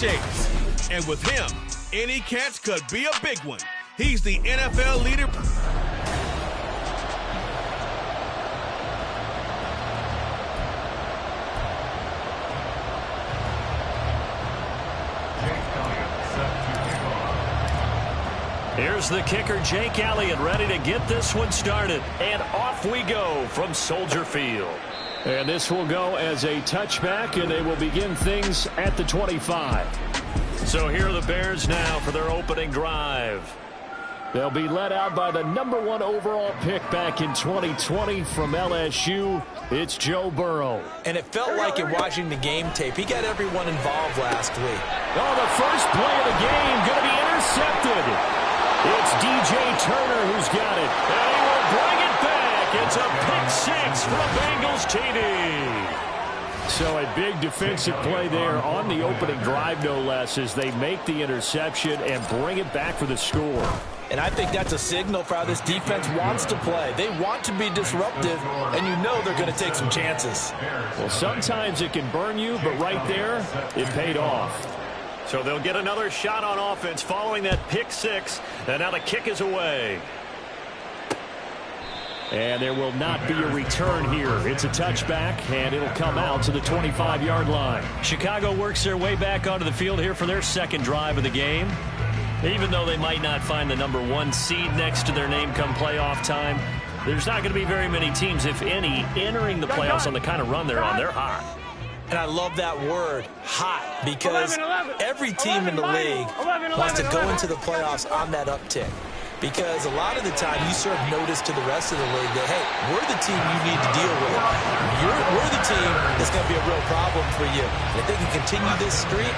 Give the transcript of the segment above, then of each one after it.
shapes. And with him, any catch could be a big one. He's the NFL leader. Here's the kicker, Jake Elliott, ready to get this one started. And off we go from Soldier Field. And this will go as a touchback, and they will begin things at the 25. So here are the Bears now for their opening drive. They'll be led out by the #1 overall pick back in 2020 from LSU. It's Joe Burrow. And it felt like in watching the game tape, he got everyone involved last week. Oh, the first play of the game going to be intercepted. It's DJ Turner who's got it. And he will bring it back. It's a pick-6 for a Bengals TD. So a big defensive play there on the opening drive, no less, as they make the interception and bring it back for the score. And I think that's a signal for how this defense wants to play. They want to be disruptive, and you know they're going to take some chances. Well, sometimes it can burn you, but right there, it paid off. So they'll get another shot on offense following that pick-6, and now the kick is away. And there will not be a return here. It's a touchback, and it'll come out to the 25-yard line. Chicago works their way back onto the field here for their second drive of the game. Even though they might not find the #1 seed next to their name come playoff time, there's not going to be very many teams, if any, entering the playoffs on the kind of run they're on. They're hot. And I love that word, hot, because every team in the league wants to go into the playoffs on that uptick. Because a lot of the time you serve notice to the rest of the league that, hey, we're the team you need to deal with. We're the team that's going to be a real problem for you. And if they can continue this streak,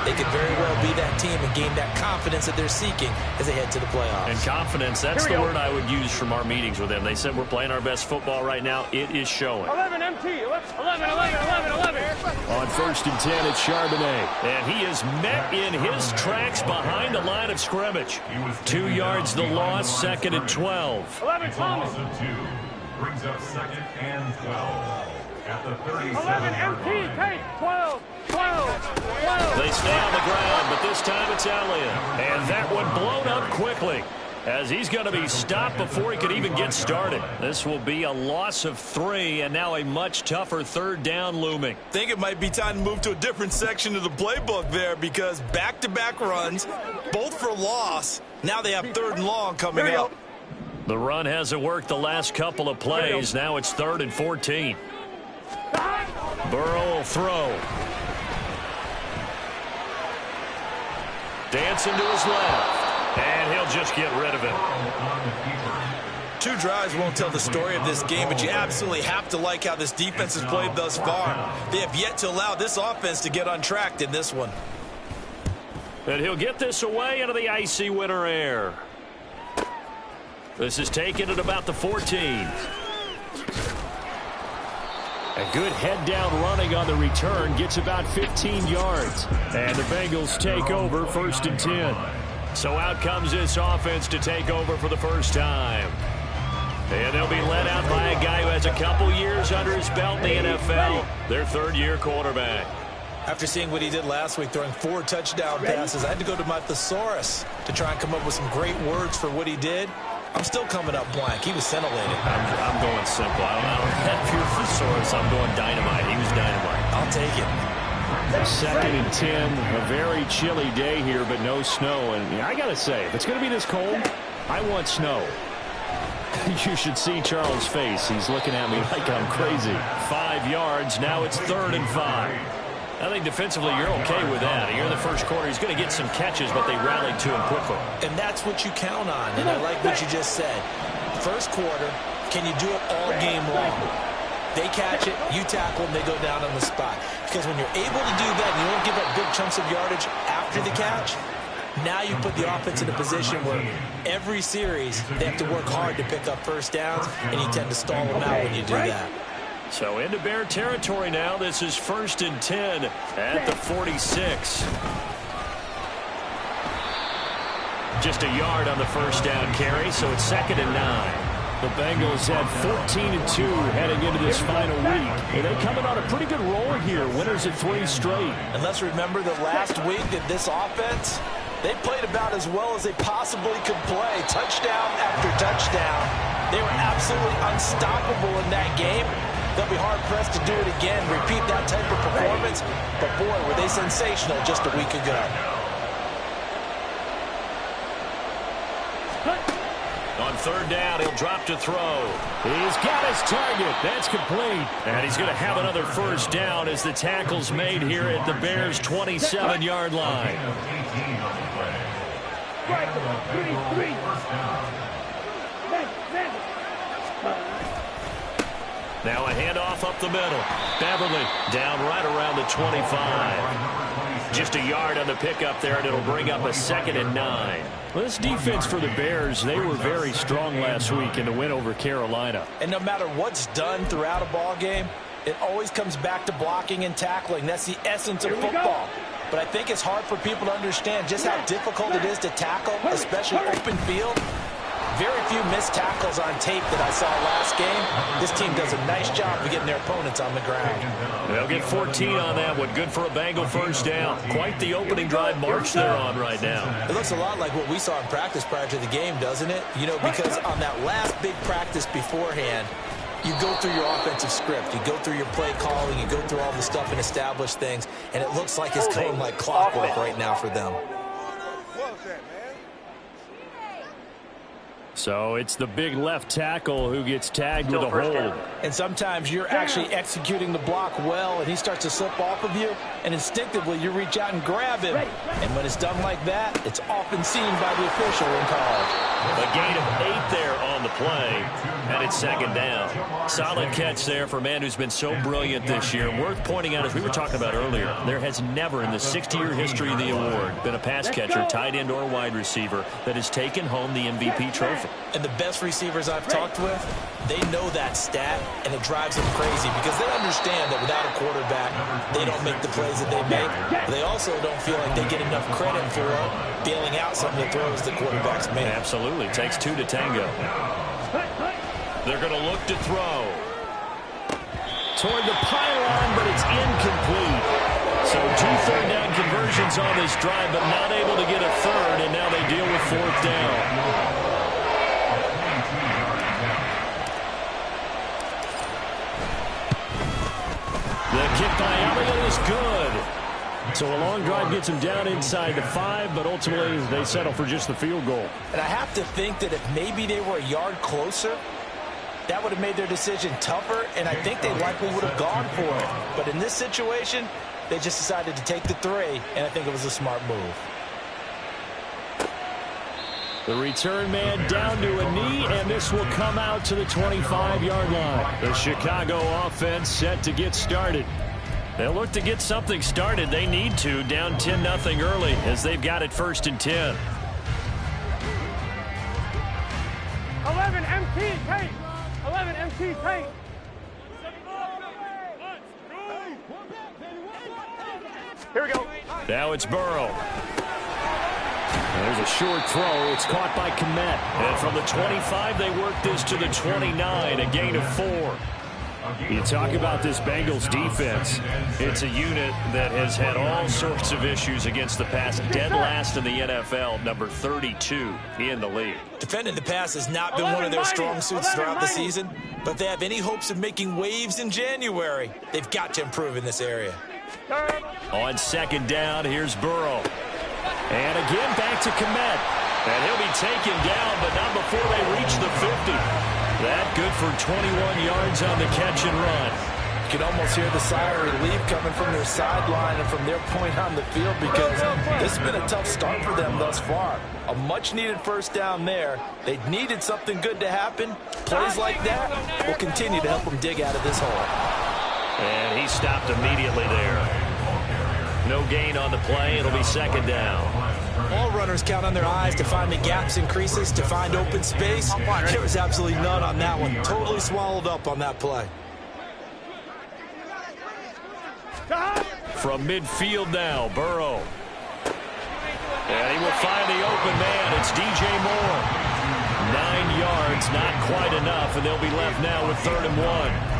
they could very well be that team and gain that confidence that they're seeking as they head to the playoffs. And confidence, that's the word I would use from our meetings with them. They said we're playing our best football right now. It is showing. 11 MT, 11. On 1st and 10, it's Charbonnet. And he is met in his tracks behind the line of scrimmage. 2 yards the loss, 2nd and 12. 11 Thomas. Brings up 2nd and 12. At the 37. 11 MT, take 12. They stay on the ground, but this time it's Elliott. And that one blown up quickly as he's going to be stopped before he could even get started. This will be a loss of 3, and now a much tougher 3rd down looming. I think it might be time to move to a different section of the playbook there, because back-to-back runs, both for loss. Now they have 3rd and long coming up. The run hasn't worked the last couple of plays. Now it's 3rd and 14. Burrow will throw. Dancing to his left, and he'll just get rid of it. 2 drives won't tell the story of this game, but you absolutely have to like how this defense has played thus far. They have yet to allow this offense to get untracked in this one. And he'll get this away into the icy winter air. This is taken at about the 14. A good head-down running on the return, gets about 15 yards. And the Bengals take over 1st and 10. So out comes this offense to take over for the first time. And they'll be led out by a guy who has a couple years under his belt in the NFL, their 3rd-year quarterback. After seeing what he did last week, throwing 4 touchdown passes, I had to go to my thesaurus to try and come up with some great words for what he did. I'm still coming up blank. He was scintillating. I'm going simple. I don't have your thesaurus. I'm going dynamite. He was dynamite. I'll take it. 2nd and 10, a very chilly day here, but no snow. And I got to say, if it's going to be this cold, I want snow. You should see Charles' face. He's looking at me like I'm crazy. 5 yards. Now it's 3rd and 5. I think defensively you're okay with that. Here in the first quarter, he's going to get some catches, but they rallied to him quickly. And that's what you count on, and I like what you just said. First quarter, can you do it all game long? They catch it, you tackle them, they go down on the spot. Because when you're able to do that and you don't give up big chunks of yardage after the catch, now you put the offense in a position where every series they have to work hard to pick up first downs, and you tend to stall them out when you do that. So into Bear territory now. This is 1st and 10 at the 46. Just a yard on the first down carry, so it's 2nd and 9. The Bengals had 14-2 heading into this final week. And they coming on a pretty good roll here. Winners at 3 straight. And let's remember that last week that this offense, they played about as well as they possibly could play. Touchdown after touchdown. They were absolutely unstoppable in that game. They'll be hard-pressed to do it again, repeat that type of performance. But, boy, were they sensational just a week ago. On third down, he'll drop to throw. He's got his target. That's complete. And he's going to have another first down as the tackle's made here at the Bears' 27-yard line. Now a handoff up the middle. Beverly down right around the 25. Just a yard on the pickup there, and it'll bring up a 2nd and 9. Well, this defense for the Bears, they were very strong last week in the win over Carolina. And no matter what's done throughout a ball game, it always comes back to blocking and tackling. That's the essence of football. But I think it's hard for people to understand just how difficult it is to tackle, especially open field. Very few missed tackles on tape that I saw last game. This team does a nice job of getting their opponents on the ground. They'll get 14 on that one. Good for a Bengal first down. Quite the opening drive march they're on right now. It looks a lot like what we saw in practice prior to the game, doesn't it? You know, because on that last big practice beforehand, you go through your offensive script. You go through your play calling. You go through all the stuff and establish things. And it looks like it's going like clockwork right now for them. So it's the big left tackle who gets tagged with a hold. And sometimes you're actually executing the block well, and he starts to slip off of you, and instinctively you reach out and grab him. And when it's done like that, it's often seen by the official and called. A gain of 8 there on the play, and it's 2nd down. Solid catch there for a man who's been so brilliant this year. Worth pointing out, as we were talking about earlier, there has never in the 60-year history of the award been a pass catcher, tight end, or wide receiver that has taken home the MVP trophy. And the best receivers I've talked with, they know that stat, and it drives them crazy because they understand that without a quarterback, they don't make the plays that they make. But they also don't feel like they get enough credit for bailing out some of the throws the quarterbacks make. Absolutely. Takes 2 to tango. They're going to look to throw. Toward the pylon, but it's incomplete. So 2 third down conversions on this drive, but not able to get a third, and now they deal with 4th down. The kick by Elliott is good. So a long drive gets him down inside the 5, but ultimately they settle for just the field goal. And I have to think that if maybe they were a yard closer, that would have made their decision tougher, and I think they likely would have gone for it. But in this situation, they just decided to take the 3, and I think it was a smart move. The return man down to a knee, and this will come out to the 25-yard line. The Chicago offense set to get started. They'll look to get something started. They need to, down 10-0 early, as they've got it 1st and 10. 11 MT tape. 11 MT tape. Here we go. Now it's Burrow. There's a short throw. It's caught by Kmet. And from the 25, they work this to the 29, a gain of 4. You talk about this Bengals defense. It's a unit that has had all sorts of issues against the pass. Dead last in the NFL, number 32 in the league. Defending the pass has not been one of their strong suits throughout the season, but if they have any hopes of making waves in January, they've got to improve in this area. On 2nd down, here's Burrow. And again, back to Kmet. And he'll be taken down, but not before they reach the 50. That good for 21 yards on the catch and run. You can almost hear the sigh of relief coming from their sideline and from their point on the field because this has been a tough start for them thus far. A much-needed first down there. They needed something good to happen. Plays like that will continue to help them dig out of this hole. And he stopped immediately there. No gain on the play. It'll be 2nd down. All runners count on their eyes to find the gaps and creases, to find open space. There was absolutely none on that one. Totally swallowed up on that play. From midfield now, Burrow. And he will find the open man. It's DJ Moore. 9 yards it's not quite enough, and they'll be left now with 3rd and 1.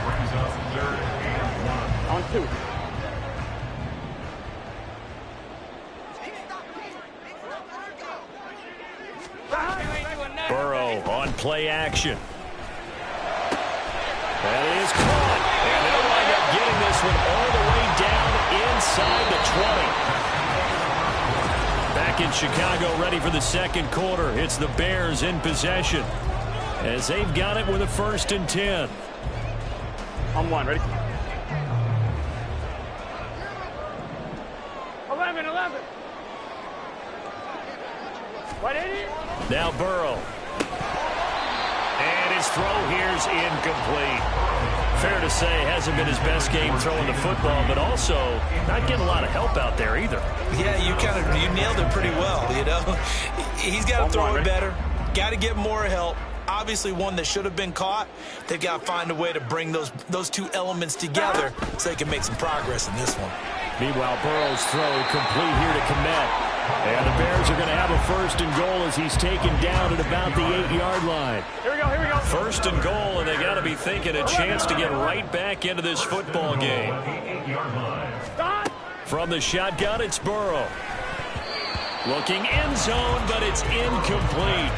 Brings up 3rd and 1. On 2. Burrow on play action. That is caught. And they'll wind up getting this one all the way down inside the 20. Back in Chicago, ready for the second quarter. It's the Bears in possession as they've got it with a 1st and 10. On 1, ready? 11. What is it? Now Burrow. And his throw here's incomplete. Fair to say, hasn't been his best game throwing the football, but also not getting a lot of help out there either. Yeah, you nailed it pretty well, you know. He's got to throw it better. Got to get more help. Obviously one that should have been caught. They've got to find a way to bring those two elements together so they can make some progress in this one. Meanwhile, Burrow's throw complete here to Kmet. And the Bears are going to have a 1st and goal as he's taken down at about the 8-yard line. Here we go. 1st and goal, and they got to be thinking a chance to get right back into this football game. From the shotgun, it's Burrow. Looking end zone, but it's incomplete.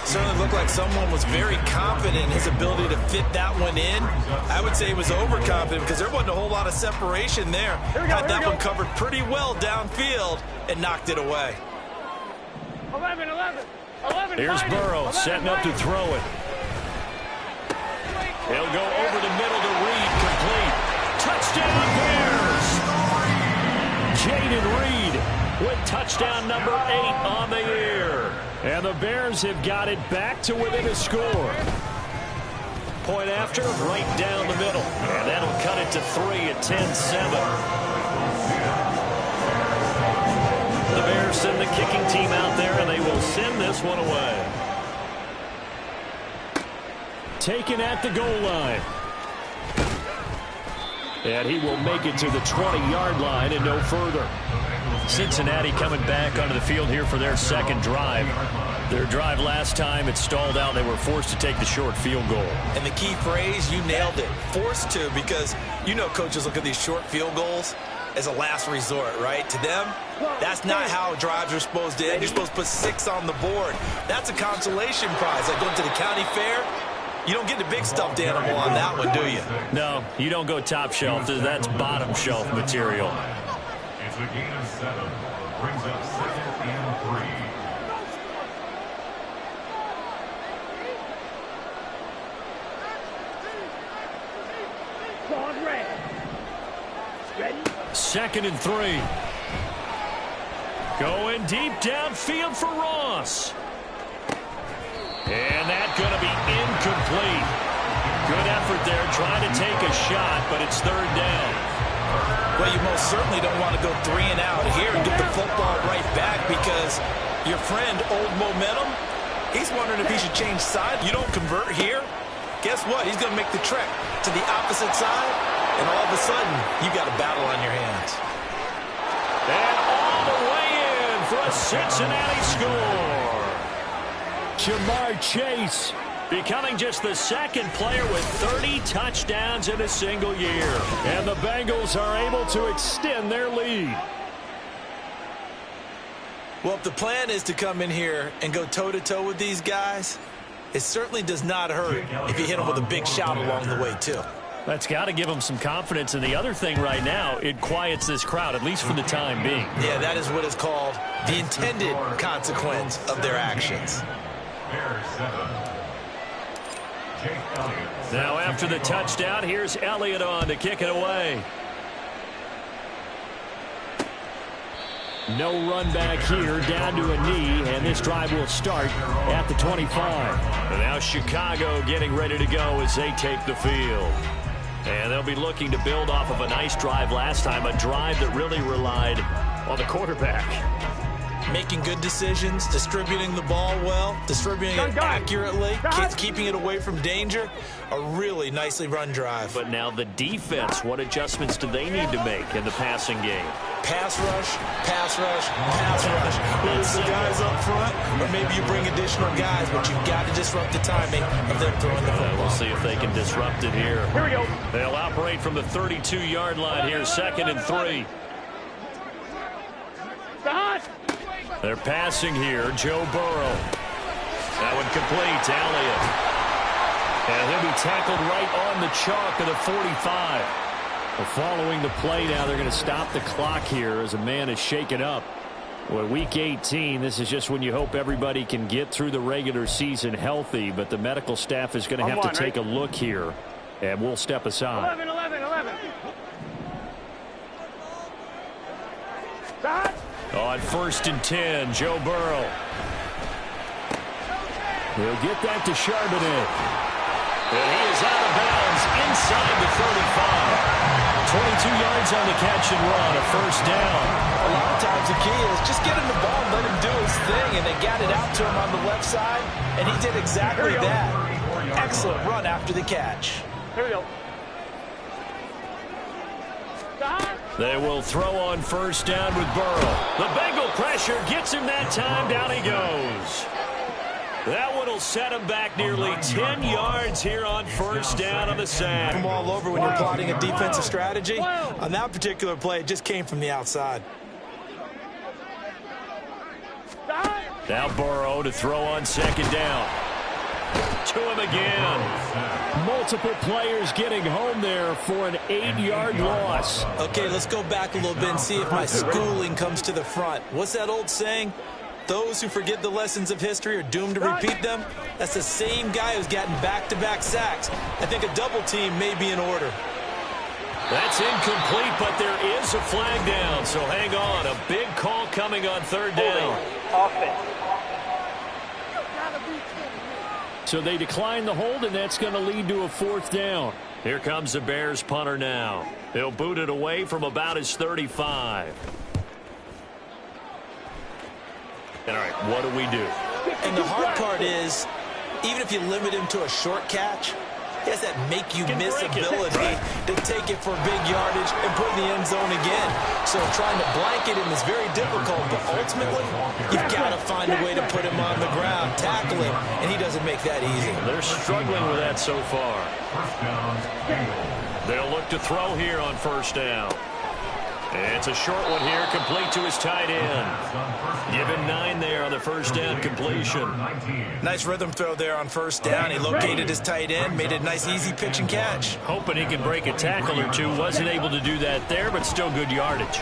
Certainly looked like someone was very confident in his ability to fit that one in. I would say he was overconfident because there wasn't a whole lot of separation there. Had that one covered pretty well downfield and knocked it away. 11. Here's Burrow setting up to throw it. He'll go over the middle to Reed, complete. Touchdown Bears! Jaden Reed with touchdown number 8 on the year. And the Bears have got it back to within a score. Point after, right down the middle. And that'll cut it to 3 at 10-7. The Bears send the kicking team out there, and they will send this one away. Taken at the goal line. And he will make it to the 20-yard line and no further. Cincinnati coming back onto the field here for their second drive. Their drive last time, it stalled out. They were forced to take the short field goal. And the key phrase, you nailed it. Forced to, because you know coaches look at these short field goals as a last resort, right? To them, that's not how drives are supposed to end. You're supposed to put 6 on the board. That's a consolation prize. Like going to the county fair, you don't get the big stuffed animal on that one, do you? No, you don't go top shelf. That's bottom shelf material. It's a gain of 7. Brings up 2nd and 3. Ready? 2nd and 3. Going deep downfield for Ross. And that's going to be incomplete. Good effort there trying to take a shot, but it's 3rd down. Well, you most certainly don't want to go 3 and out here and get the football right back because your friend, Old Momentum, he's wondering if he should change side. You don't convert here, guess what? He's going to make the trek to the opposite side, and all of a sudden, you got a battle on your hands. And all the way in for a Cincinnati score. Jamar Chase becoming just the 2nd player with 30 touchdowns in a single year. And the Bengals are able to extend their lead. Well, if the plan is to come in here and go toe-to-toe with these guys, it certainly does not hurt if you hit them with a big shout along the way, too. That's got to give them some confidence. And the other thing right now, it quiets this crowd, at least for the time being. Yeah, that is what is called the intended consequence of their actions. Bears 7. Now after the touchdown, here's Elliott on to kick it away. No run back here, down to a knee, and this drive will start at the 25. And now Chicago getting ready to go as they take the field. And they'll be looking to build off of a nice drive last time, a drive that really relied on the quarterback. Making good decisions, distributing the ball well, distributing it accurately, keeping it away from danger. A really nicely run drive. But now the defense, what adjustments do they need to make in the passing game? pass rush, pass rush, pass rush. Whether it's the guys up front or maybe you bring additional guys, but you've got to disrupt the timing of them throwing the football. We'll see if they can disrupt it here. Here we go. They'll operate from the 32-yard line here, 2nd and 3. They're passing here, Joe Burrow. That one complete to Elliott. And he'll be tackled right on the chalk of the 45. Well, following the play now, they're going to stop the clock here as a man is shaken up. Well, week 18, this is just when you hope everybody can get through the regular season healthy, but the medical staff is going to have to take a look here, and we'll step aside. 11. On 1st and 10, Joe Burrow. He'll get that to Charbonnet. And he is out of bounds inside the 35. 22 yards on the catch and run, a 1st down. A lot of times the key is just get him the ball and let him do his thing, and they got it out to him on the left side, and he did exactly that. Excellent run after the catch. Here we go. They will throw on 1st down with Burrow. The Bengal pressure gets him that time. Down he goes. That one will set him back nearly 10 yards here on 1st down on the sack. Come all over when you're plotting a defensive strategy. On that particular play, it just came from the outside. Now Burrow to throw on 2nd down. To him again. Multiple players getting home there for an 8-yard loss. Okay, let's go back a little bit and see if my schooling comes to the front. What's that old saying? Those who forget the lessons of history are doomed to repeat them. That's the same guy who's gotten back-to-back sacks. I think a double team may be in order. That's incomplete, but there is a flag down, so hang on. A big call coming on 3rd down. Offense. So they decline the hold, and that's going to lead to a 4th down. Here comes the Bears punter now. He'll boot it away from about his 35. And all right, what do we do? And the hard part is, even if you limit him to a short catch, he has that make-you-miss ability to take it for big yardage and put in the end zone again. So trying to blanket him is very difficult, but ultimately, you've got to find a way to put him on the ground, tackle him, and he doesn't make that easy. They're struggling with that so far. They'll look to throw here on 1st down. It's a short one here, complete to his tight end. Given 9 there on the 1st down completion. Nice rhythm throw there on 1st down. He located his tight end, made it a nice, easy pitch and catch. Hoping he can break a tackle or two. Wasn't able to do that there, but still good yardage.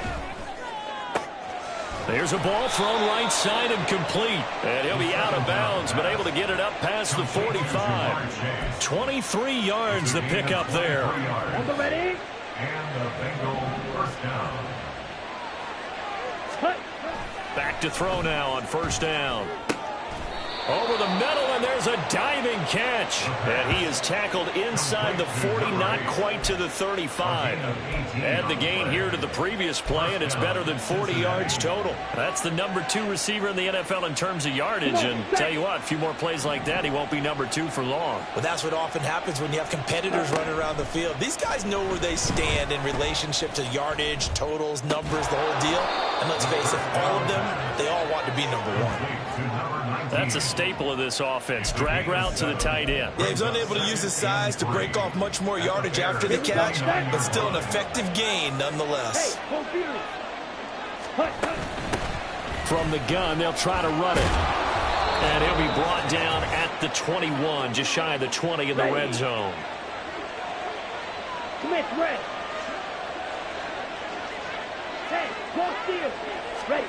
There's a ball thrown right side and complete. And he'll be out of bounds, but able to get it up past the 45. 23 yards the pickup there. Ready? And the Bengal 1st down. Back to throw now on 1st down. Over the middle, and there's a diving catch. And he is tackled inside the 40, not quite to the 35. Add the gain here to the previous play, and it's better than 40 yards total. That's the number 2 receiver in the NFL in terms of yardage. And tell you what, a few more plays like that, he won't be number 2 for long. Well, that's what often happens when you have competitors running around the field. These guys know where they stand in relationship to yardage, totals, numbers, the whole deal. And let's face it, all of them, they all want to be number 1. That's a staple of this offense. Drag route to the tight end. Yeah, he's unable to use his size to break off much more yardage after the catch, but still an effective gain nonetheless. From the gun, they'll try to run it. And he'll be brought down at the 21, just shy of the 20 in the red zone. Smith, ready. Hey, go steal. Ready.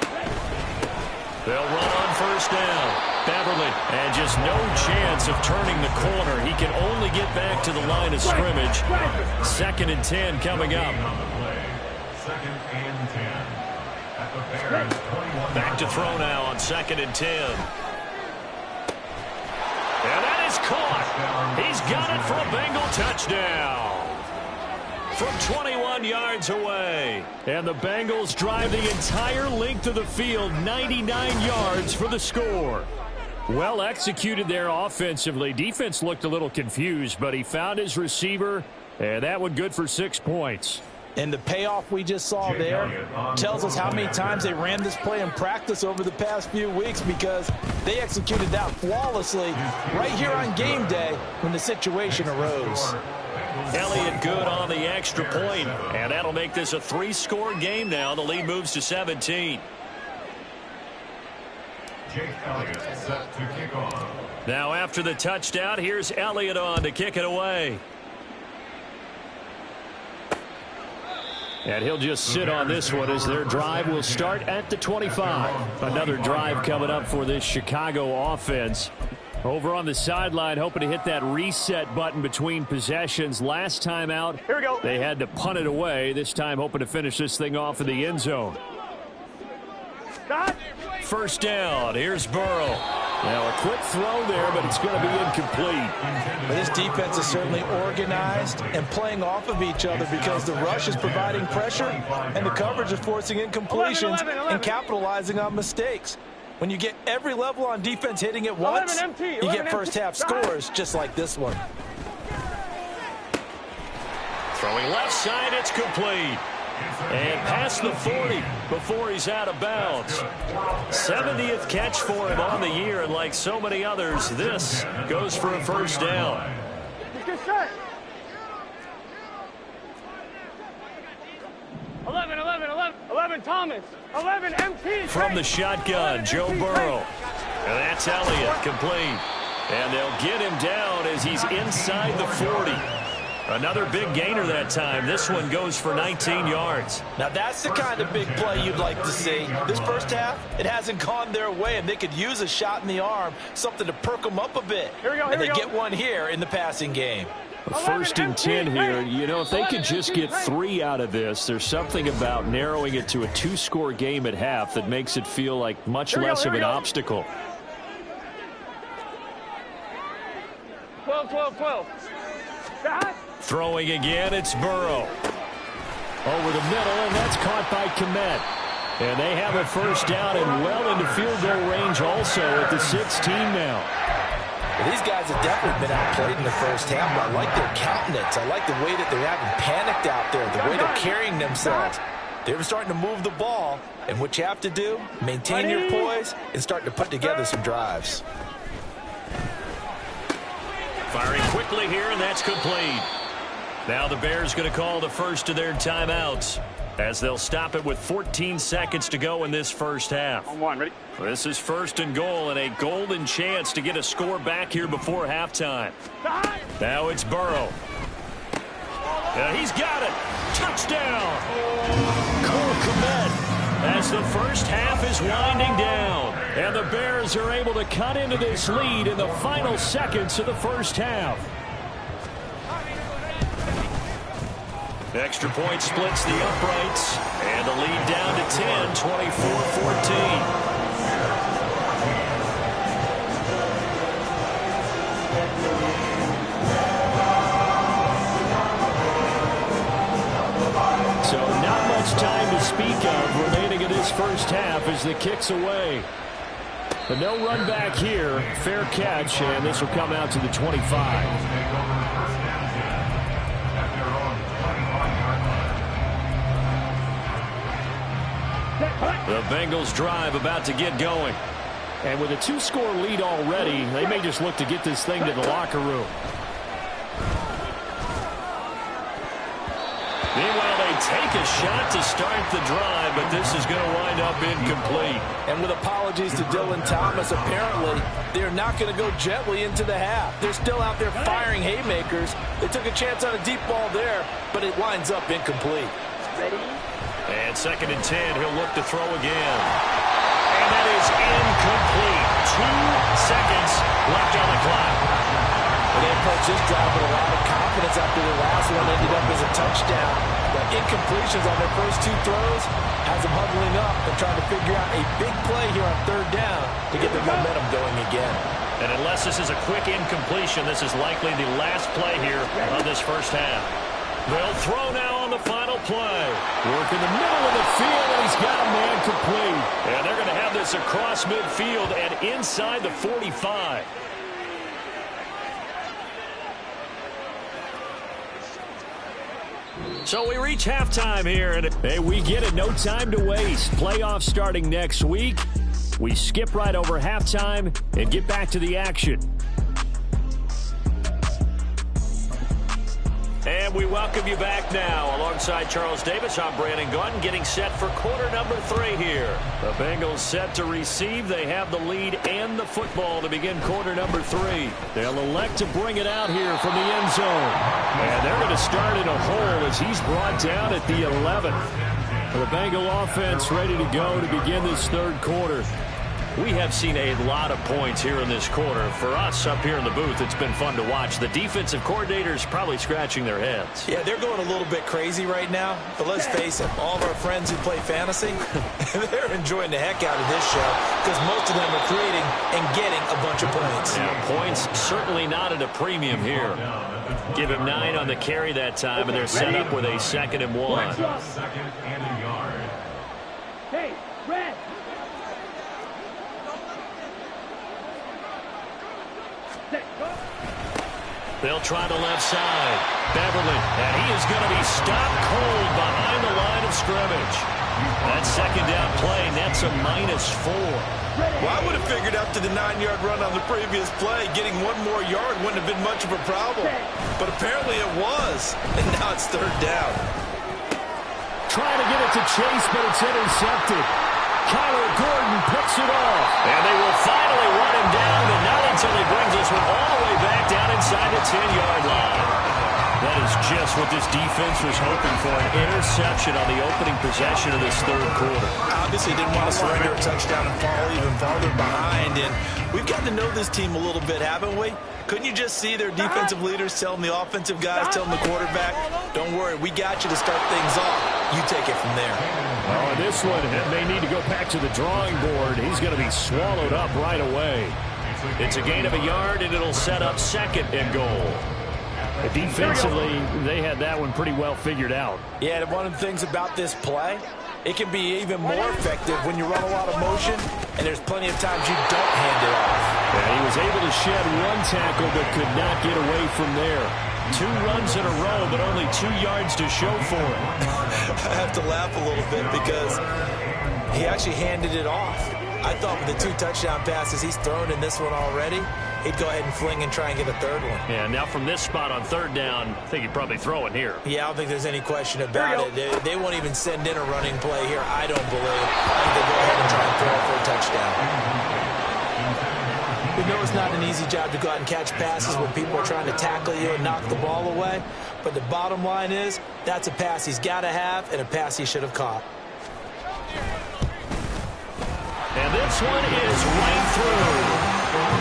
They'll run on 1st down. Beverly, and just no chance of turning the corner. He can only get back to the line of scrimmage. 2nd and 10 coming up. 2nd and 10. At the Bears 21. Back to throw now on 2nd and 10. And that is caught. He's got it for a Bengal touchdown. From 21 yards away. And the Bengals drive the entire length of the field, 99 yards for the score. Well executed there offensively. Defense looked a little confused, but he found his receiver, and that one good for 6 points. And the payoff we just saw there tells us how many times they ran this play in practice over the past few weeks, because they executed that flawlessly right here on game day when the situation arose. Elliott good on the extra point, and that'll make this a 3-score game now. The lead moves to 17. Jake Elliott set to kick off. Now after the touchdown, here's Elliott on to kick it away. And he'll just sit on this one as their drive will start at the 25. Another drive coming up for this Chicago offense. Over on the sideline, hoping to hit that reset button between possessions. Last time out, Here we go. they had to punt it away. This time hoping to finish this thing off in the end zone. Stop. First down. Here's Burrow. Now a quick throw there, but it's going to be incomplete. But this defense is certainly organized and playing off of each other, because the rush is providing pressure and the coverage is forcing incompletions 11. and capitalizing on mistakes. When you get every level on defense hitting at once, 11 you get first half scores just like this one. Throwing left side, it's complete. And past the 40 before he's out of bounds. 70th catch for him on the year, and like so many others, this goes for a first down. Good shot. 11 Thomas. 11 MT. From the shotgun, Joe Burrow. And that's Elliott, complete. And they'll get him down as he's inside the 40. Another big gainer that time. This one goes for 19 yards. Now that's the kind of big play you'd like to see. This first half, it hasn't gone their way, and they could use a shot in the arm, something to perk them up a bit. And they get one here in the passing game. First and 10 here. You know, if they could just get 3 out of this, there's something about narrowing it to a 2-score game at half that makes it feel like much less of an obstacle. 12. Stop. Throwing again, it's Burrow. Over the middle, and that's caught by Kmet. And they have a first down and well into field goal range also at the 16 now. Well, these guys have definitely been outplayed in the first half, but I like their countenance. I like the way that they're having panicked out there, the way they're carrying themselves. They're starting to move the ball, and what you have to do, maintain your poise and start to put together some drives. Firing quickly here, and that's complete. Now the Bears going to call the first of their timeouts, as they'll stop it with 14 seconds to go in this first half. On one, ready? This is first and goal, and a golden chance to get a score back here before halftime. Now it's Burrow. He's got it. Touchdown. Cole Kmet, as the first half is winding down. And the Bears are able to cut into this lead in the final seconds of the first half. Extra point splits the uprights, and the lead down to 10, 24-14. So not much time to speak of remaining in this first half as the kick's away. But no run back here. Fair catch, and this will come out to the 25. The Bengals drive about to get going. And with a 2-score lead already, they may just look to get this thing to the locker room. Meanwhile, they take a shot to start the drive, but this is going to wind up incomplete. And with apologies to Dylan Thomas, apparently they're not going to go gently into the half. They're still out there firing haymakers. They took a chance on a deep ball there, but it winds up incomplete. Ready? And second and 10, he'll look to throw again. And that is incomplete. 2 seconds left on the clock. They approached this drive with a lot of confidence after the last one ended up as a touchdown. But incompletions on their first 2 throws has them huddling up and trying to figure out a big play here on third down to get their momentum going again. And unless this is a quick incompletion, this is likely the last play here of this first half. They'll throw now on the final play. Work in the middle of the field, and he's got a man complete. And they're going to have this across midfield and inside the 45. So we reach halftime here. And hey, we get it. No time to waste. Playoffs starting next week. We skip right over halftime and get back to the action. And we welcome you back now. Alongside Charles Davis, I'm Brandon Gunn, getting set for quarter number 3 here. The Bengals set to receive. They have the lead and the football to begin quarter number 3. They'll elect to bring it out here from the end zone. And they're going to start in a hole as he's brought down at the 11. The Bengal offense ready to go to begin this third quarter. We have seen a lot of points here in this quarter. For us up here in the booth, it's been fun to watch. The defensive coordinators probably scratching their heads. Yeah, they're going a little bit crazy right now. But let's face it, all of our friends who play fantasy, they're enjoying the heck out of this show because most of them are creating and getting a bunch of points. Yeah, points certainly not at a premium here. Give him 9 on the carry that time, and they're set up with a 2nd and 1. Second and a yard. Hey, red. They'll try the left side. Beverly, and he is going to be stopped cold behind the line of scrimmage. That 2nd down play nets a -4. Well, I would have figured after the 9-yard run on the previous play, getting 1 more yard wouldn't have been much of a problem. But apparently it was. And now it's 3rd down. Trying to get it to Chase, but it's intercepted. Kyler Gordon picks it off. And they will finally run him down, but not until he brings this one all the way back down inside the 10-yard line. That is just what this defense was hoping for, an interception on the opening possession of this third quarter. Obviously didn't want to surrender a touchdown and fall even farther behind. And we've gotten to know this team a little bit, haven't we? Couldn't you just see their defensive leaders telling the offensive guys, telling the quarterback, don't worry, we got you to start things off. You take it from there. Oh, and this one may need to go back to the drawing board. He's going to be swallowed up right away. It's a gain of a yard, and it'll set up 2nd and goal. Defensively, they had that one pretty well figured out. Yeah, and one of the things about this play, it can be even more effective when you run a lot of motion, and there's plenty of times you don't hand it off. Yeah, he was able to shed 1 tackle, but could not get away from there. 2 runs in a row, but only 2 yards to show for it. I have to laugh a little bit because he actually handed it off. I thought with the 2 touchdown passes he's thrown in this one already, he'd go ahead and fling and try and get a 3rd one. Yeah, now from this spot on 3rd down, I think he'd probably throw it here. Yeah, I don't think there's any question about it. They won't even send in a running play here, I don't believe. I think they'll go ahead and try and throw it for a touchdown. We know it's not an easy job to go out and catch passes when people are trying to tackle you and knock the ball away. But the bottom line is, that's a pass he's got to have and a pass he should have caught. And this one is right through.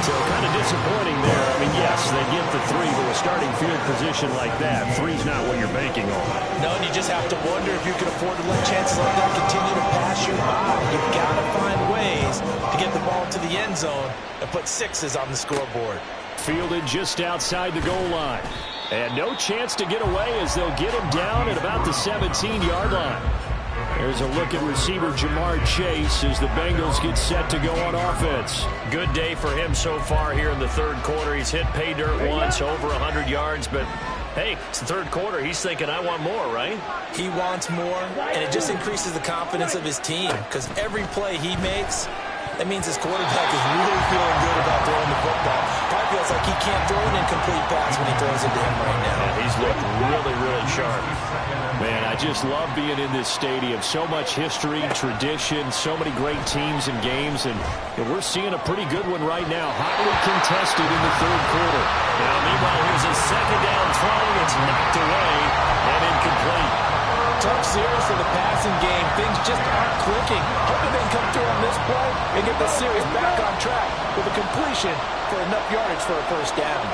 So kind of disappointing there. I mean, yes, they get the 3, but with starting field position like that, 3's not what you're banking on. No, and you just have to wonder if you can afford to let chances like that continue to pass you by. You've got to find ways to get the ball to the end zone and put 6s on the scoreboard. Fielded just outside the goal line. And no chance to get away as they'll get him down at about the 17-yard line. There's a look at receiver Jamar Chase as the Bengals get set to go on offense. Good day for him so far here in the third quarter. He's hit pay dirt once, over 100 yards, but hey, it's the third quarter. He's thinking, I want more, right? He wants more, and it just increases the confidence of his team because every play he makes, that means his quarterback is really feeling good about throwing the football. Probably feels like he can't throw an incomplete pass when he throws it to him right now. Yeah, he's looked really, really sharp. Man, I just love being in this stadium. So much history, tradition, so many great teams and games, and we're seeing a pretty good one right now. Hotly contested in the third quarter. Now, meanwhile, here's a 2nd down throw. It's knocked away and incomplete. Tough series for the passing game. Things just aren't clicking. Hoping they can come through on this play and get the series back on track with a completion for enough yardage for a 1st down.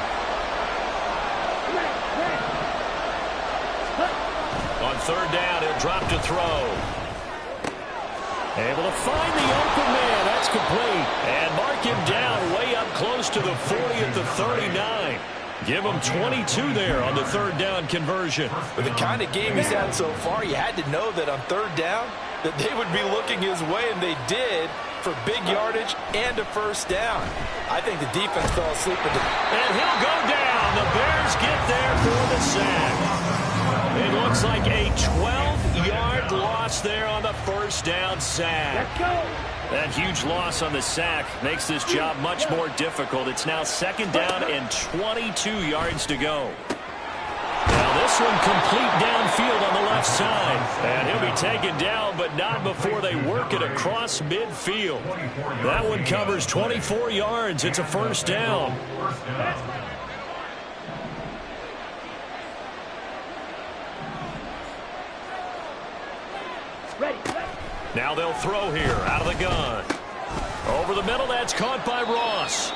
On 3rd down, he'll drop to throw. Able to find the open man. That's complete. And mark him down way up close to the 40 at the 39. Give him 22 there on the 3rd down conversion. With the kind of game he's had so far, you had to know that on 3rd down that they would be looking his way, and they did, for big yardage and a 1st down. I think the defense fell asleep. And he'll go down. The Bears get there for the sack. It looks like a 12-yard loss there on the first down sack. Let's go. That huge loss on the sack makes this job much more difficult. It's now second down and 22 yards to go. Now this one complete downfield on the left side. And he'll be taken down, but not before they work it across midfield. That one covers 24 yards. It's a first down. Ready. Now they'll throw here out of the gun. Over the middle, that's caught by Ross.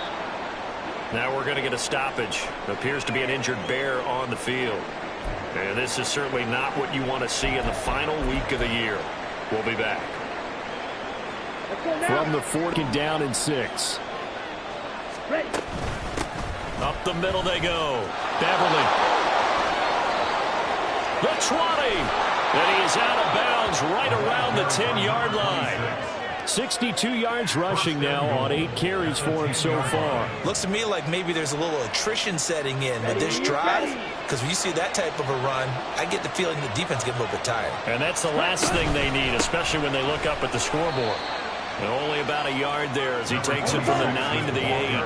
Now we're going to get a stoppage. Appears to be an injured Bear on the field. And this is certainly not what you want to see in the final week of the year. We'll be back. From the 40 down and 6. Ready. Up the middle they go. Beverly. The 20. And he is out of bounds right around the 10-yard line. 62 yards rushing now on 8 carries for him so far. Looks to me like maybe there's a little attrition setting in with this drive, because when you see that type of a run, I get the feeling the defense gets a little bit tired. And that's the last thing they need, especially when they look up at the scoreboard. And only about a yard there as he takes it from the 9 to the 8.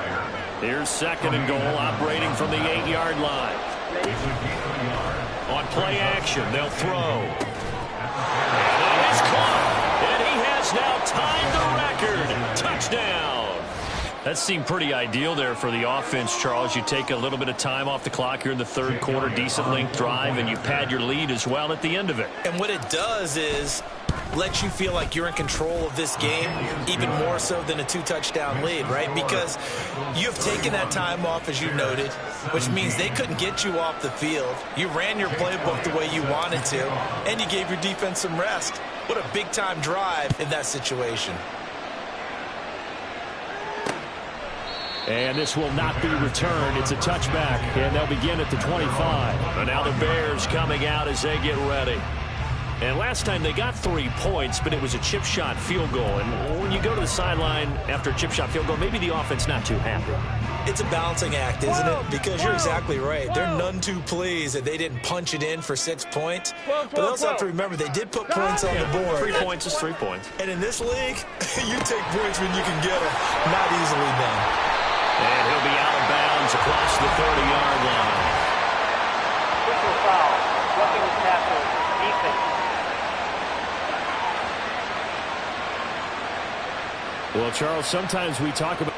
Here's second and goal, operating from the 8-yard line. On play action, they'll throw. And it is caught. And he has now tied the record. Touchdown. That seemed pretty ideal there for the offense, Charles. You take a little bit of time off the clock here in the third quarter, decent length drive, and you pad your lead as well at the end of it. And what it does is let you feel like you're in control of this game, even more so than a 2-touchdown lead, right? Because you've taken that time off, as you noted, which means they couldn't get you off the field. You ran your playbook the way you wanted to, and you gave your defense some rest. What a big-time drive in that situation. And this will not be returned. It's a touchback, and they'll begin at the 25. And now the Bears coming out as they get ready. And last time they got 3 points, but it was a chip shot field goal. And when you go to the sideline after a chip shot field goal, maybe the offense not too happy. It's a balancing act, isn't it? Because you're exactly right. They're none too pleased that they didn't punch it in for 6 points. But they also have to remember they did put points on the board. 3 points is 3 points. And in this league, you take points when you can get them. Not easily done. And he'll be out of bounds across the 30-yard line. Personal foul. Roughing the tackle. Defense. Well, Charles, sometimes we talk about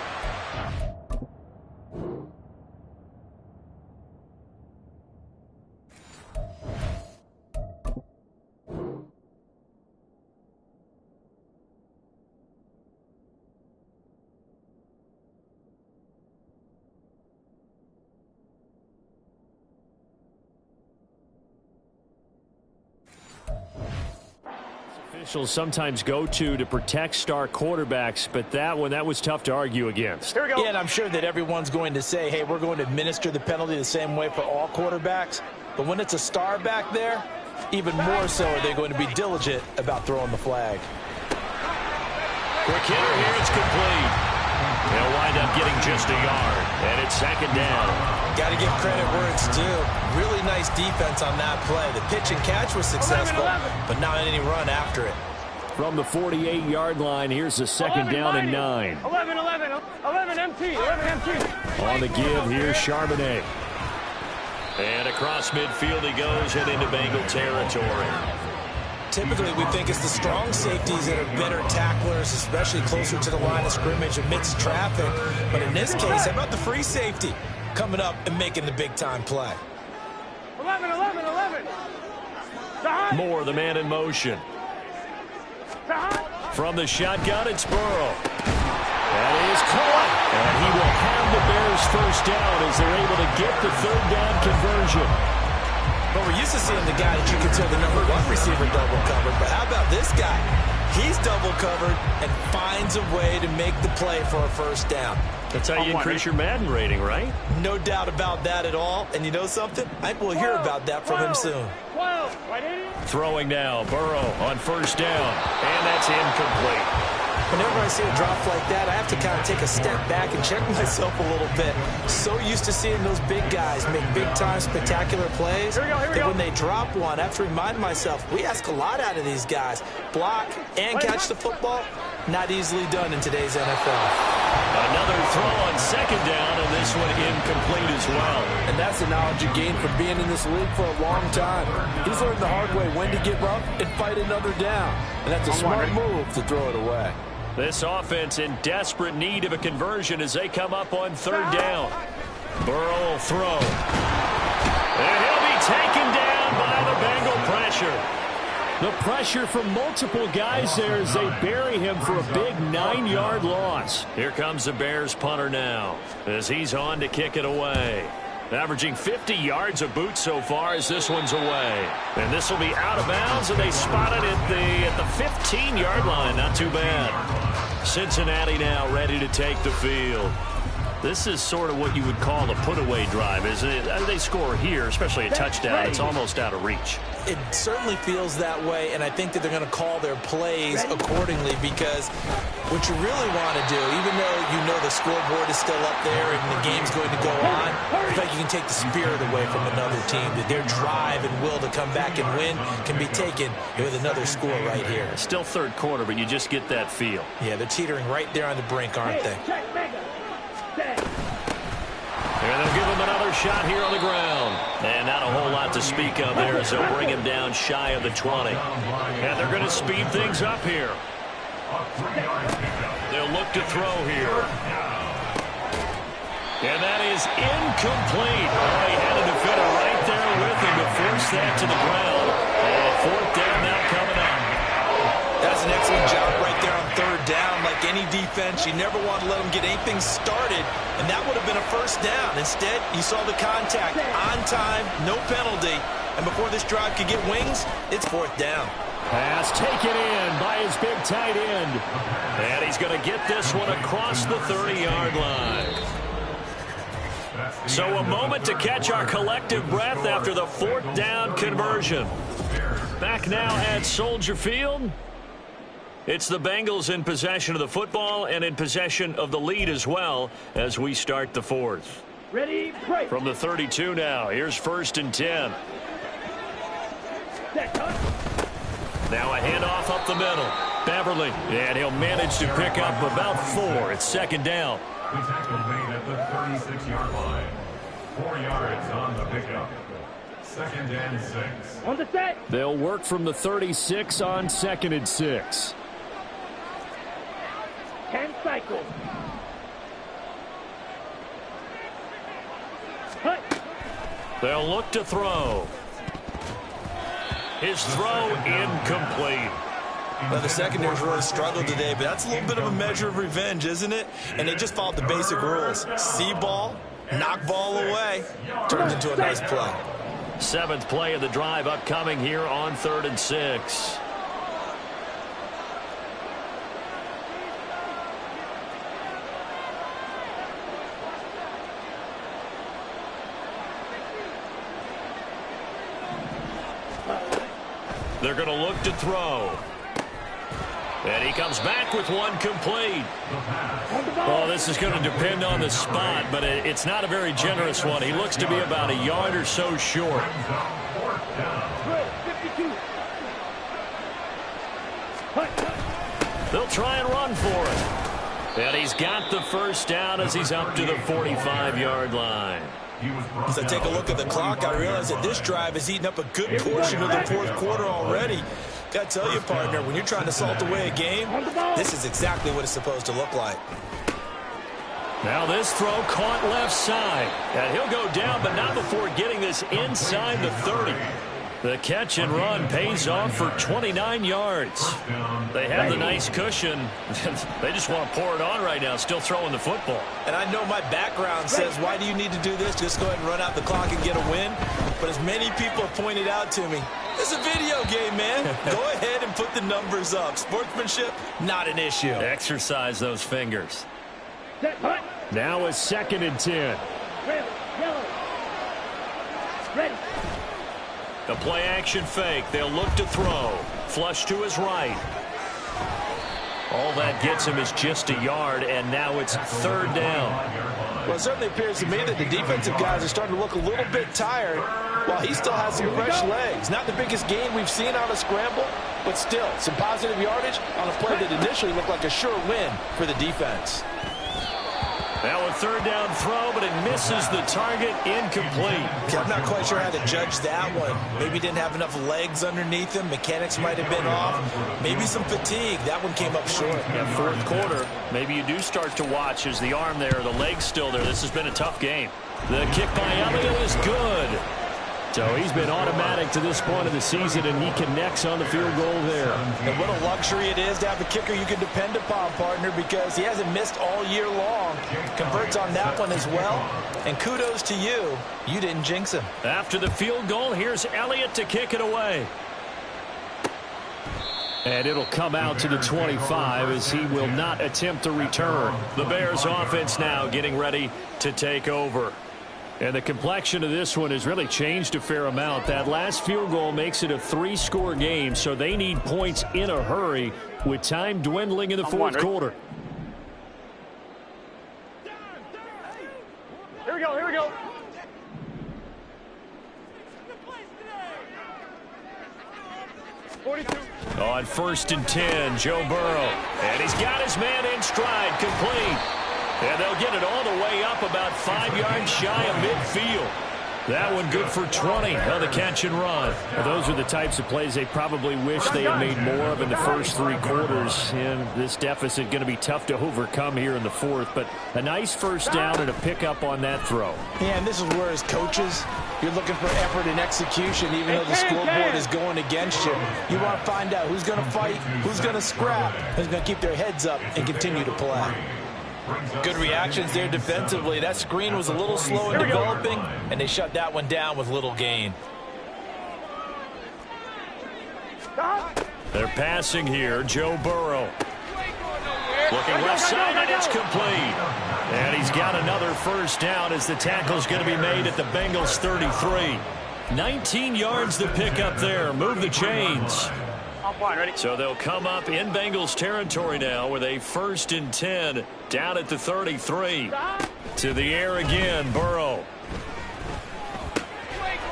officials sometimes go to protect star quarterbacks, but that was tough to argue against. Here we go. Yeah, and I'm sure that everyone's going to say, hey, we're going to administer the penalty the same way for all quarterbacks. But when it's a star back there, even more so are they going to be diligent about throwing the flag. Quick hitter here, it's complete. They'll wind up getting just a yard, and it's second down. Got to give credit where it's due. Really nice defense on that play. The pitch and catch was successful, but not any run after it. From the 48-yard line, here's the second down and 9. 11 MT. On the give, here's Charbonnet. And across midfield he goes and into Bengal territory. Typically, we think it's the strong safeties that are better tacklers, especially closer to the line of scrimmage amidst traffic. But in this case, how about the free safety coming up and making the big-time play? 11. Moore, the man in motion. From the shotgun, it's Burrow. That is caught. And he will have the Bears first down as they're able to get the third down conversion. But we're used to seeing the guy that you consider the number 1 receiver double covered. But how about this guy? He's double covered and finds a way to make the play for a first down. That's how you increase your Madden rating, right? No doubt about that at all. And you know something? I think we'll hear about that from him soon. 12. Right, 80? Throwing now, Burrow on first down. And that's incomplete. whenever I see a drop like that, I have to kind of take a step back and check myself a little bit. So used to seeing those big guys make big-time spectacular plays that when they drop one, I have to remind myself, we ask a lot out of these guys. Block and catch the football, not easily done in today's NFL. Another throw on second down, and this one incomplete as well. And that's the knowledge you gain from being in this league for a long time. He's learned the hard way when to give up and fight another down. And that's a smart move to throw it away. This offense in desperate need of a conversion as they come up on third down. Burrow will throw. And he'll be taken down by the Bengal pressure. The pressure from multiple guys there as they bury him for a big 9-yard loss. Here comes the Bears punter now as he's on to kick it away. Averaging 50 yards a boot so far as this one's away. And this will be out of bounds, and they spot it at the 15-yard line. Not too bad. Cincinnati now ready to take the field. This is sort of what you would call a put-away drive, isn't it? They score here, especially a touchdown. It's almost out of reach. It certainly feels that way, and I think that they're going to call their plays accordingly, because what you really want to do, even though you know the scoreboard is still up there and the game's going to go on, I think you can take the spirit away from another team, that their drive and will to come back and win can be taken with another score right here. Still third quarter, but you just get that feel. Yeah, they're teetering right there on the brink, aren't they? And they'll give him another shot here on the ground. And not a whole lot to speak of there as they'll bring him down shy of the 20. And they're going to speed things up here. They'll look to throw here. And that is incomplete. Oh, he had a defender right there with him to force that to the ground. And fourth down now coming up. That's an excellent job right there on third down. Like any defense, you never want to let them get anything started, and that would have been a first down. Instead, you saw the contact on time, no penalty, and before this drive could get wings, it's fourth down. Pass taken in by his big tight end. And he's going to get this one across the 30-yard line. So a moment to catch our collective breath after the fourth down conversion. Back now at Soldier Field. It's the Bengals in possession of the football and in possession of the lead as well as we start the fourth. Ready, break. From the 32 now, here's 1st and 10. Now a handoff up the middle. Beverly, and he'll manage to pick up about 4. It's second down. The tackle made at the 36-yard line. 4 yards on the pickup. 2nd and 6. On the set. They'll work from the 36 on 2nd and 6. 10 cycles. They'll look to throw. His throw incomplete. Well, the secondary's really struggled today, but that's a little bit of a measure of revenge, isn't it? And they just followed the basic rules. See ball, knock ball away, turns into a nice play. 7th play of the drive upcoming here on 3rd and 6. They're going to look to throw. And he comes back with one complete. Oh, this is going to depend on the spot, but it's not a very generous one. He looks to be about a yard or so short. 52. They'll try and run for it. And he's got the first down as he's up to the 45-yard line. As I take a look at the clock, I realize that this drive has eaten up a good portion of the fourth quarter already. Got to tell you, partner, when you're trying to salt away a game, this is exactly what it's supposed to look like. Now this throw caught left side. And he'll go down, but not before getting this inside the 30. The catch and run pays off for 29 yards. They have the nice cushion. They just want to pour it on right now, still throwing the football. And I know my background says, why do you need to do this? Just go ahead and run out the clock and get a win. But as many people have pointed out to me, it's a video game, man. Go ahead and put the numbers up. Sportsmanship, not an issue. Exercise those fingers. Now it's 2nd and 10. Red, yellow. Ready. A play action fake. They'll look to throw. Flush to his right. All that gets him is just a yard, and now it's 3rd down. Well, it certainly appears to me that the defensive guys are starting to look a little bit tired while he still has some fresh legs. Not the biggest gain we've seen on a scramble, but still some positive yardage on a play that initially looked like a sure win for the defense. Now a 3rd down throw, but it misses the target, incomplete. I'm not quite sure how to judge that one. Maybe didn't have enough legs underneath him. Mechanics might have been off. Maybe some fatigue. That one came up short. Yeah, 4th quarter. Maybe you do start to watch as the arm there, the leg's still there. This has been a tough game. The kick by Elliott is good. So he's been automatic to this point of the season, and he connects on the field goal there. And what a luxury it is to have a kicker you can depend upon, partner, because he hasn't missed all year long. Converts on that one as well. And kudos to you. You didn't jinx him. After the field goal, here's Elliott to kick it away. And it'll come out to the 25 as he will not attempt to return. The Bears offense now getting ready to take over. And the complexion of this one has really changed a fair amount. That last field goal makes it a 3-score game, so they need points in a hurry with time dwindling in the 4th quarter. Here we go, here we go. On 1st and 10, Joe Burrow. And he's got his man in stride, complete. And they'll get it all the way up about 5 yards shy of midfield. That one good for 20 on the catch and run. Well, those are the types of plays they probably wish they had made more of in the first 3 quarters. And this deficit going to be tough to overcome here in the 4th. But a nice first down and a pickup on that throw. Yeah, and this is where as coaches, you're looking for effort and execution, even though the scoreboard is going against you. You want to find out who's going to fight, who's going to scrap, who's going to keep their heads up and continue to play. Good reactions there defensively. That screen was a little slow in developing, and they shut that one down with little gain. They're passing here. Joe Burrow. Looking left side, and it's complete. And he's got another first down as the tackle's going to be made at the Bengals 33. 19 yards to pick up there. Move the chains. So they'll come up in Bengals territory now with a 1st and 10 down at the 33. To the air again, Burrow.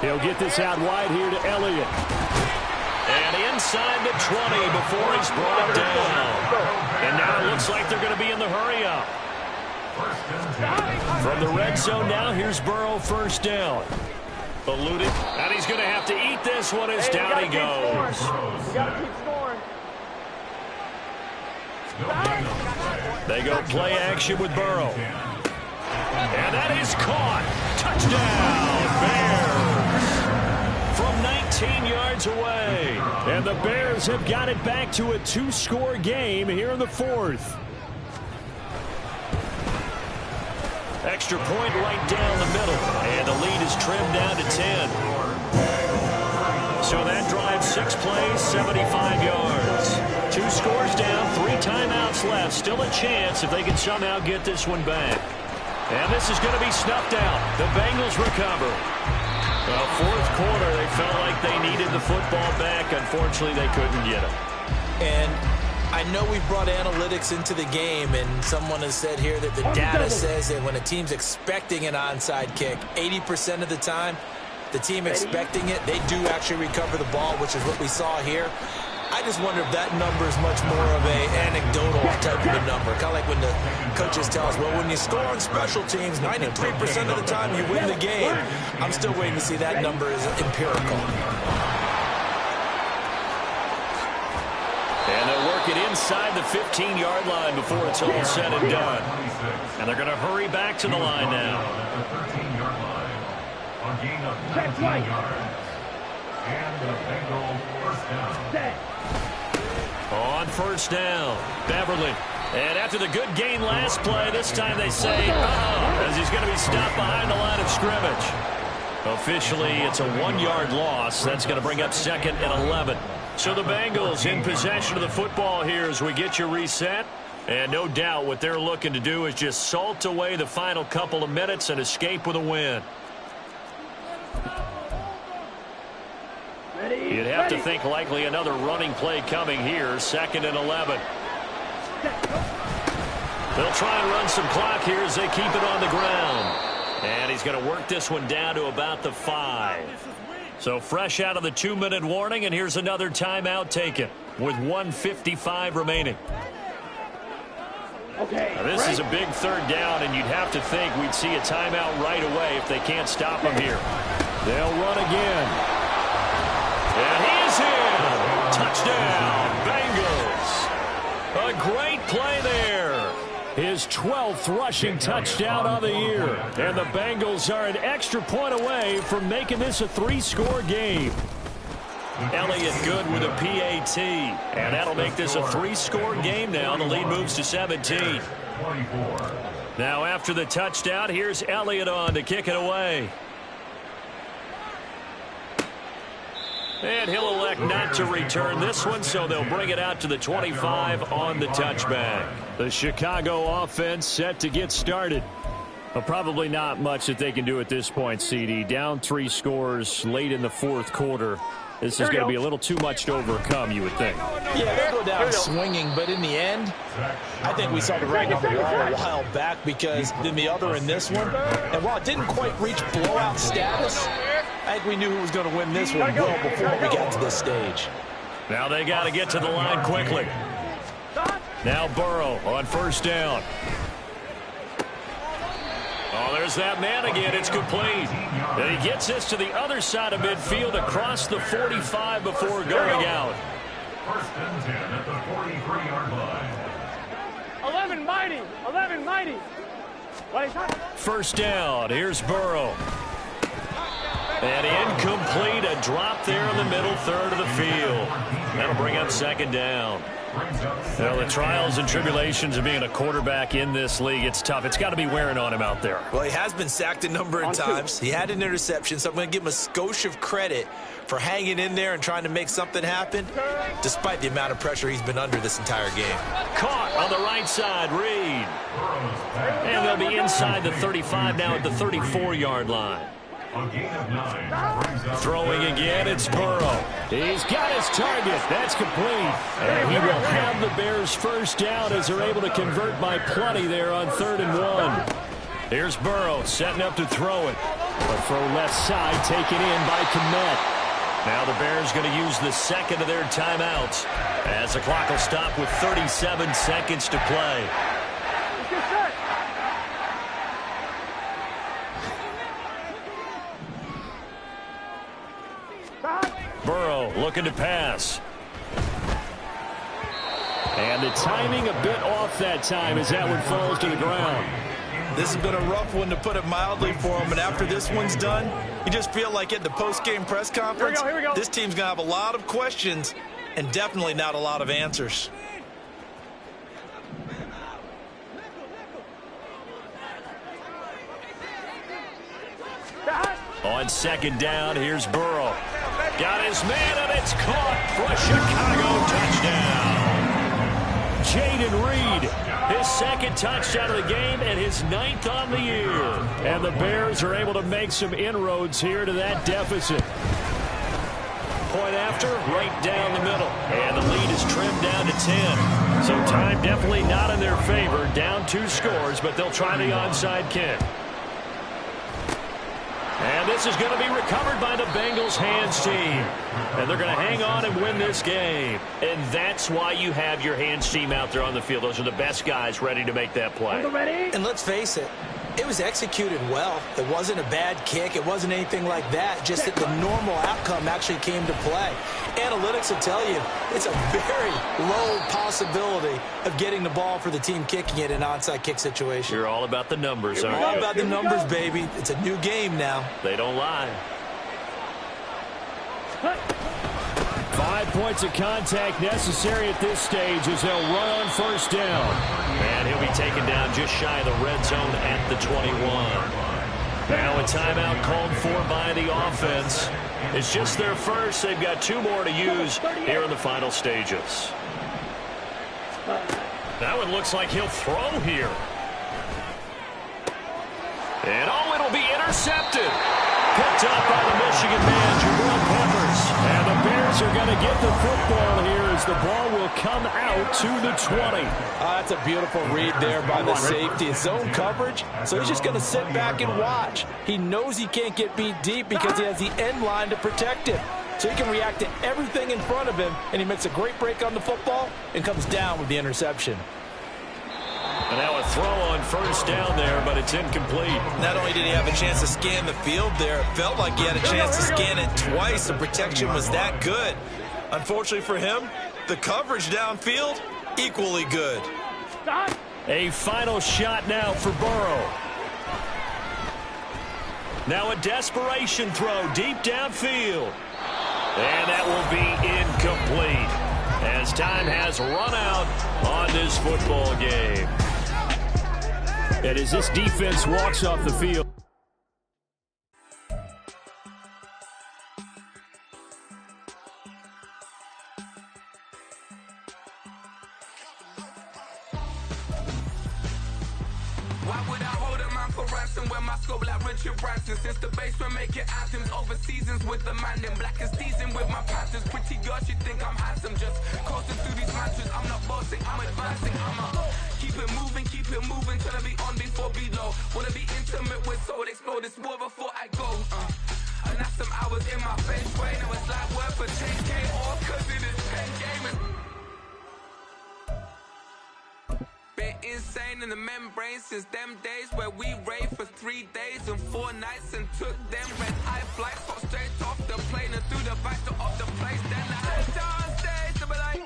He'll get this out wide here to Elliott. And inside the 20 before he's brought down. And now it looks like they're going to be in the hurry up. From the red zone now, here's Burrow 1st down. Eluded, and he's going to have to eat this one as down he goes. They go play action with Burrow. And that is caught. Touchdown, Bears. From 19 yards away. And the Bears have got it back to a 2-score game here in the 4th. Extra point right down the middle. And the lead is trimmed down to 10. So that drives 6 plays, 75 yards. 2 scores down, 3 timeouts left. Still a chance if they can somehow get this one back. And this is going to be snuffed out. The Bengals recover. Well, 4th quarter, they felt like they needed the football back. Unfortunately, they couldn't get it. And I know we've brought analytics into the game, and someone has said here that the data says that when a team's expecting an onside kick, 80% of the time, the team expecting it, they do actually recover the ball, which is what we saw here. I just wonder if that number is much more of an anecdotal type of a number. Kind of like when the coaches tell us, well, when you score on special teams, 93% of the time you win the game. I'm still waiting to see that number is empirical. And they'll work it inside the 15-yard line before it's all said and done. And they're going to hurry back to the line now. That's right. And the Bengals first down. On 1st down, Beverly. And after the good gain last play, this time they say, as he's going to be stopped behind the line of scrimmage. Officially, it's a 1-yard loss. That's going to bring up 2nd and 11. So the Bengals in possession of the football here as we get you reset. And no doubt what they're looking to do is just salt away the final couple of minutes and escape with a win. You'd have to think likely another running play coming here. 2nd and 11. They'll try and run some clock here as they keep it on the ground. And he's going to work this one down to about the 5. So fresh out of the 2-minute warning, and here's another timeout taken with 1:55 remaining. Okay. Now, this is a big third down, and you'd have to think we'd see a timeout right away if they can't stop him here. They'll run again. And he is in. Touchdown, Bengals. A great play there. His 12th rushing touchdown of the year. And the Bengals are an extra point away from making this a 3-score game. Elliott good with a PAT. And that'll make this a 3-score game now. The lead moves to 17. Now after the touchdown, here's Elliott on to kick it away. And he'll elect not to return this one, so they'll bring it out to the 25 on the touchback. The Chicago offense set to get started. Well, probably not much that they can do at this point, CD. Down 3 scores late in the 4th quarter. This is going to be a little too much to overcome, you would think. Yeah, they'll go down swinging, but in the end, I think we saw the writing on the wall a while back because in the other in this one, and while it didn't quite reach blowout status, I think we knew who was going to win this one well before we got to this stage. Now they got to get to the line quickly. Now Burrow on first down. Oh, there's that man again. It's complete. And he gets this to the other side of midfield across the 45 before going out. First and 10 at the 43-yard line. 11 mighty. 11 mighty. First down. Here's Burrow. And incomplete. A drop there in the middle third of the field. That'll bring up second down. Well, the trials and tribulations of being a quarterback in this league, it's tough. It's got to be wearing on him out there. Well, he has been sacked a number of times. He had an interception, so I'm going to give him a skosh of credit for hanging in there and trying to make something happen, despite the amount of pressure he's been under this entire game. Caught on the right side, Reed. And they'll be inside the 35 now at the 34-yard line. Throwing again, it's Burrow. He's got his target. That's complete. And he will have the Bears first down as they're able to convert by plenty there on 3rd and 1. Here's Burrow setting up to throw it. A throw left side taken in by Kmet. Now the Bears going to use the second of their timeouts as the clock will stop with 37 seconds to play. Burrow looking to pass. And the timing a bit off that time as that one falls to the ground. This has been a rough one, to put it mildly, for him. And after this one's done, you just feel like at the post-game press conference, Here we go. This team's going to have a lot of questions and definitely not a lot of answers. On second down, here's Burrow. Got his man, and it's caught for a Chicago touchdown. Jaden Reed, his second touchdown of the game and his 9th on the year. And the Bears are able to make some inroads here to that deficit. Point after, right down the middle. And the lead is trimmed down to 10. So time definitely not in their favor. Down 2 scores, but they'll try the onside kick. And this is going to be recovered by the Bengals hands team. And they're going to hang on and win this game. And that's why you have your hands team out there on the field. Those are the best guys ready to make that play. And let's face it, it was executed well. It wasn't a bad kick. It wasn't anything like that. Just that the normal outcome actually came to play. Analytics will tell you it's a very low possibility of getting the ball for the team kicking it in an onside kick situation. You're all about the numbers, aren't you? All about the numbers, baby. It's a new game now. They don't lie. 5 points of contact necessary at this stage as they'll run on first down. And he'll be taken down just shy of the red zone at the 21. Now a timeout called for by the offense. It's just their first. They've got 2 more to use here in the final stages. That one looks like he'll throw here. And oh, it'll be intercepted. Picked up by the Michigan man, Jabril Peppers. And the Bears are going to get the football here as the ball will come out to the 20. That's a beautiful read there by the safety. It's zone coverage, so he's just going to sit back and watch. He knows he can't get beat deep because he has the end line to protect him. So he can react to everything in front of him, and he makes a great break on the football and comes down with the interception. And now a throw on first down there, but it's incomplete. Not only did he have a chance to scan the field there, it felt like he had a chance to scan it twice. The protection was that good. Unfortunately for him, the coverage downfield, equally good. A final shot now for Burrow. Now a desperation throw deep downfield. And that will be incomplete as time has run out on this football game. And as this defense walks off the field. Why would I hold a man for ransom when my scope like Richard Branson? Since the basement making anthems over seasons with the man in black is seasoned with my patterns. Pretty girls, you think I'm handsome, just coasting through these matches. I'm not bossing, I'm advancing. Keep it moving, trying to be on before below. Wanna be intimate with soul, explore this war before I go. And that's some hours in my face brain. It was like work for 10K or cause it is 10 gaming. Been insane in the membrane since them days where we raved for 3 days and 4 nights and took them red eye flights, got straight off the plane and through the back door of the place. Then I had on stage to be like,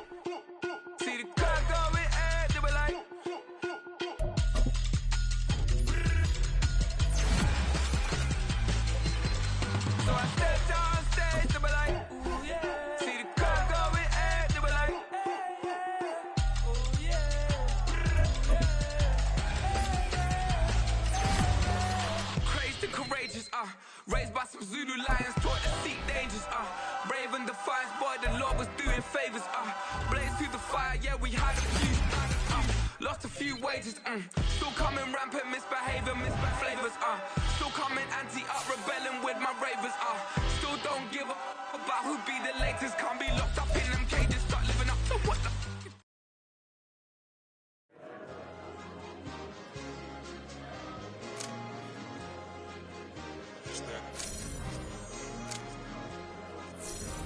see the car going air to be like. So I stepped on stage to be like, ooh yeah. See the car going air to be like, ooh yeah. Crazed and courageous, raised by some Zulu lions, taught to seek dangers, brave and defiant, boy, the Lord was doing favors, blaze through the fire, yeah, we had a few, lost a few wages, still coming rampant, misbehavior, flavors, still coming anti-up, rebelling with my ravers, still don't give a about who be the latest, can't be locked up in them cages.